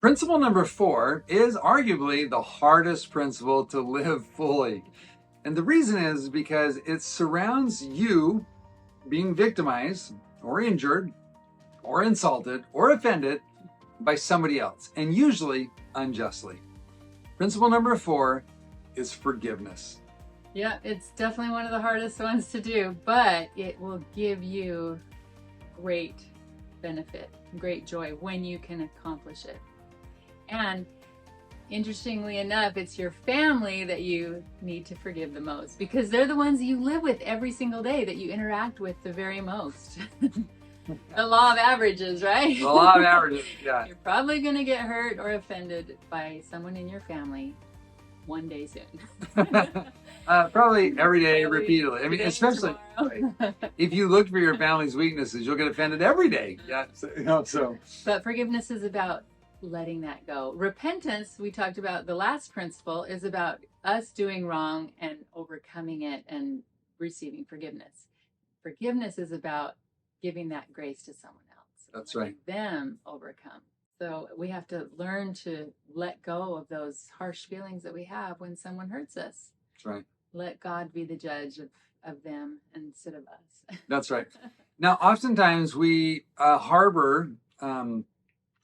Principle number 4 is arguably the hardest principle to live fully. And the reason is because it surrounds you being victimized or injured or insulted or offended by somebody else, and usually unjustly. Principle number 4 is forgiveness. Yeah, it's definitely one of the hardest ones to do, but it will give you great benefit, great joy when you can accomplish it. And interestingly enough, it's your family that you need to forgive the most because they're the ones you live with every single day, that you interact with the very most. The law of averages, right? The law of averages, yeah. You're probably going to get hurt or offended by someone in your family one day soon. Probably every day, Probably repeatedly. I mean, today, especially tomorrow. if you look for your family's weaknesses, you'll get offended every day. Yeah, so. But forgiveness is about letting that go. Repentance, we talked about the last principle, is about us doing wrong and overcoming it and receiving forgiveness. Forgiveness is about giving that grace to someone else. That's right. Them overcome. So we have to learn to let go of those harsh feelings that we have when someone hurts us. That's right. Let God be the judge of them instead of us. That's right. Now, oftentimes we harbor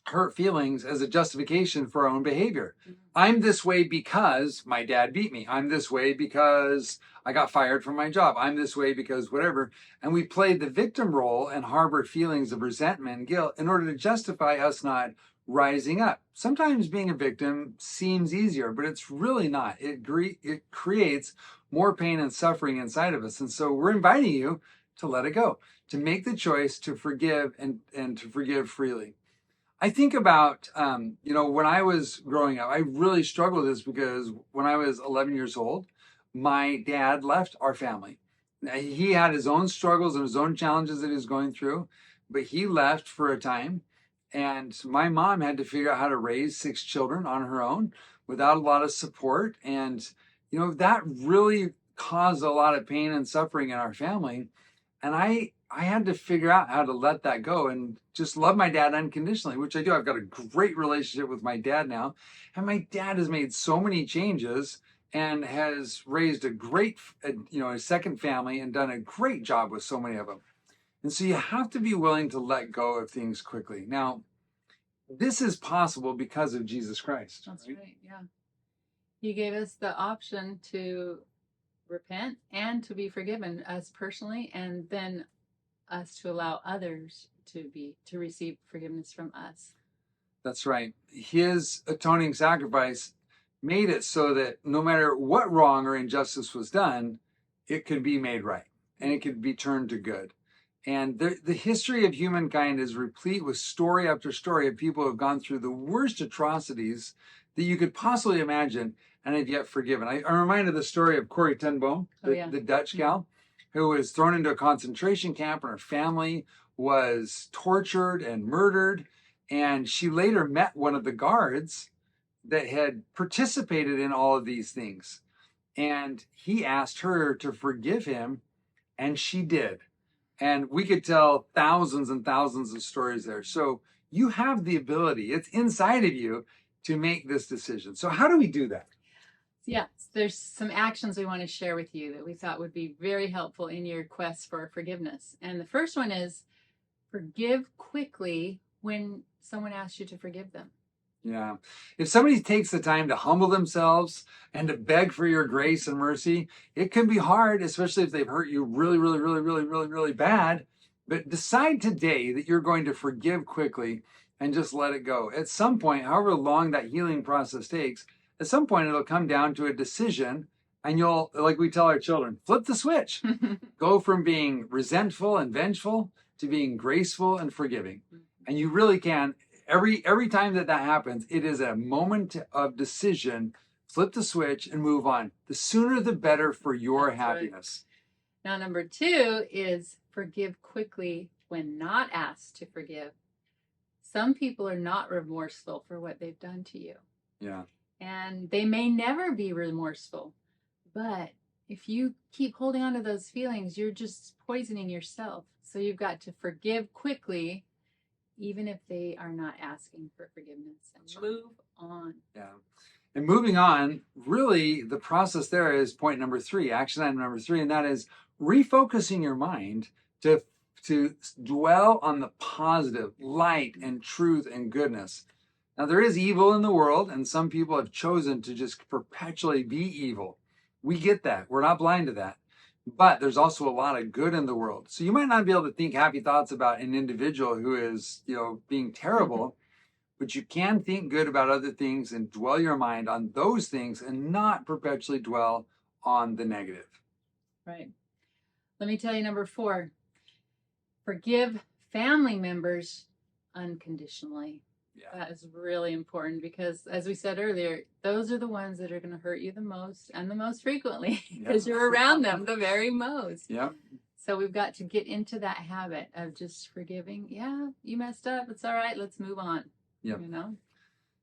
hurt feelings as a justification for our own behavior. Mm-hmm. I'm this way because my dad beat me. I'm this way because I got fired from my job. I'm this way because whatever. And we play the victim role and harbor feelings of resentment and guilt in order to justify us not rising up. Sometimes being a victim seems easier, but it's really not. It creates more pain and suffering inside of us. And so we're inviting you to let it go, to make the choice to forgive and to forgive freely. I think about, when I was growing up, I really struggled with this because when I was 11 years old, my dad left our family. He had his own struggles and his own challenges that he was going through, but he left for a time. And my mom had to figure out how to raise 6 children on her own without a lot of support. And, that really caused a lot of pain and suffering in our family. And I had to figure out how to let that go and just love my dad unconditionally, which I do. I've got a great relationship with my dad now. And my dad has made so many changes and has raised a great, a second family and done a great job with so many of them. And so you have to be willing to let go of things quickly. Now, this is possible because of Jesus Christ. That's right, yeah. He gave us the option to repent and to be forgiven, us personally, and then us to allow others to receive forgiveness from us. That's right. His atoning sacrifice made it so that no matter what wrong or injustice was done, it could be made right and it could be turned to good. And the history of humankind is replete with story after story of people who have gone through the worst atrocities that you could possibly imagine and have yet forgiven. I'm reminded of the story of Corrie ten Boom, the Dutch gal, who was thrown into a concentration camp and her family was tortured and murdered. And she later met one of the guards that had participated in all of these things. And he asked her to forgive him, and she did. And we could tell thousands and thousands of stories there. So you have the ability, it's inside of you to make this decision. So how do we do that? Yeah, there's some actions we want to share with you that we thought would be very helpful in your quest for forgiveness. And the first one is forgive quickly when someone asks you to forgive them. Yeah. If somebody takes the time to humble themselves and to beg for your grace and mercy, it can be hard, especially if they've hurt you really, really, really, really, really, really bad. But decide today that you're going to forgive quickly and just let it go. At some point, however long that healing process takes, at some point it'll come down to a decision, and you'll, like we tell our children, flip the switch. Go from being resentful and vengeful to being graceful and forgiving. And you really can. Every time that happens, it is a moment of decision. Flip the switch and move on. The sooner the better for your happiness. Right. Now, number 2 is forgive quickly when not asked to forgive. Some people are not remorseful for what they've done to you. Yeah. And they may never be remorseful. But if you keep holding on to those feelings, you're just poisoning yourself. So you've got to forgive quickly even if they are not asking for forgiveness, and That's right. move on. Yeah. And moving on, really the process there is point number 3, action item number 3, and that is refocusing your mind to dwell on the positive, light and truth and goodness. Now there is evil in the world, and some people have chosen to just perpetually be evil. We get that. We're not blind to that. But there's also a lot of good in the world. So you might not be able to think happy thoughts about an individual who is, being terrible, but you can think good about other things and dwell your mind on those things and not perpetually dwell on the negative. Right. Let me tell you number 4. Forgive family members unconditionally. Yeah. That is really important because, as we said earlier, those are the ones that are going to hurt you the most and the most frequently because you're around them the very most. Yeah. So we've got to get into that habit of just forgiving. Yeah, you messed up. It's all right. Let's move on. Yep.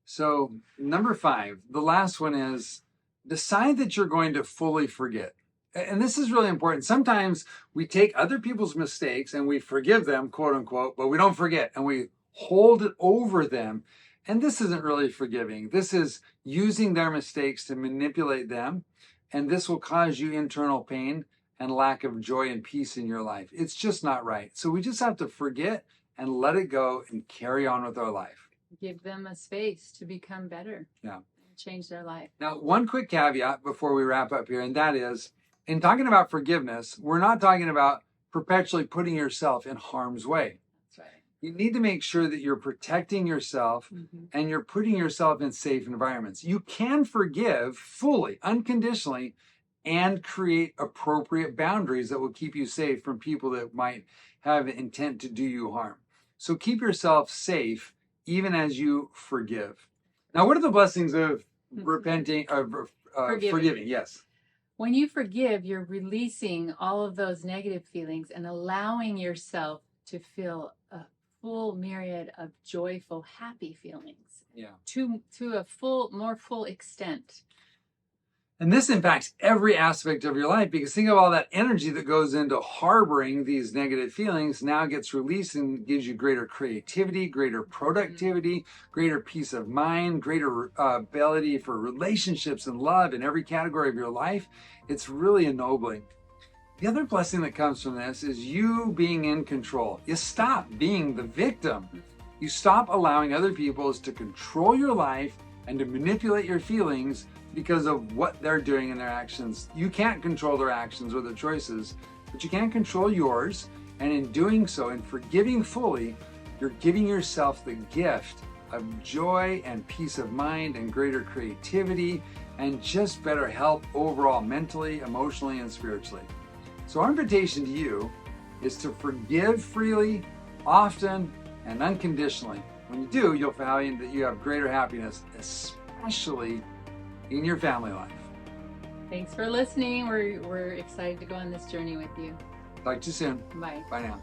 So number 5, the last one is decide that you're going to fully forget. And this is really important. Sometimes we take other people's mistakes and we forgive them, quote unquote, but we don't forget and we hold it over them. And this isn't really forgiving. This is using their mistakes to manipulate them. And this will cause you internal pain and lack of joy and peace in your life. It's just not right. So we just have to forget and let it go and carry on with our life. Give them a space to become better. Yeah. And change their life. Now, one quick caveat before we wrap up here, and that is, in talking about forgiveness, we're not talking about perpetually putting yourself in harm's way. That's right. You need to make sure that you're protecting yourself and you're putting yourself in safe environments. You can forgive fully, unconditionally, and create appropriate boundaries that will keep you safe from people that might have intent to do you harm. So keep yourself safe even as you forgive. Now, what are the blessings of repenting, of forgiving? Yes. When you forgive, you're releasing all of those negative feelings and allowing yourself to feel a full myriad of joyful, happy feelings. Yeah. To a more full extent. And this impacts every aspect of your life because think of all that energy that goes into harboring these negative feelings now gets released and gives you greater creativity, greater productivity, greater peace of mind, greater ability for relationships and love in every category of your life. It's really ennobling. The other blessing that comes from this is you being in control. You stop being the victim. You stop allowing other people to control your life and to manipulate your feelings because of what they're doing in their actions. You can't control their actions or their choices, but you can control yours. And in doing so, in forgiving fully, you're giving yourself the gift of joy and peace of mind and greater creativity and just better health overall, mentally, emotionally, and spiritually. So our invitation to you is to forgive freely, often, and unconditionally. When you do, you'll find that you have greater happiness, especially in your family life. Thanks for listening. We're excited to go on this journey with you. Talk to you soon. Bye. Bye now.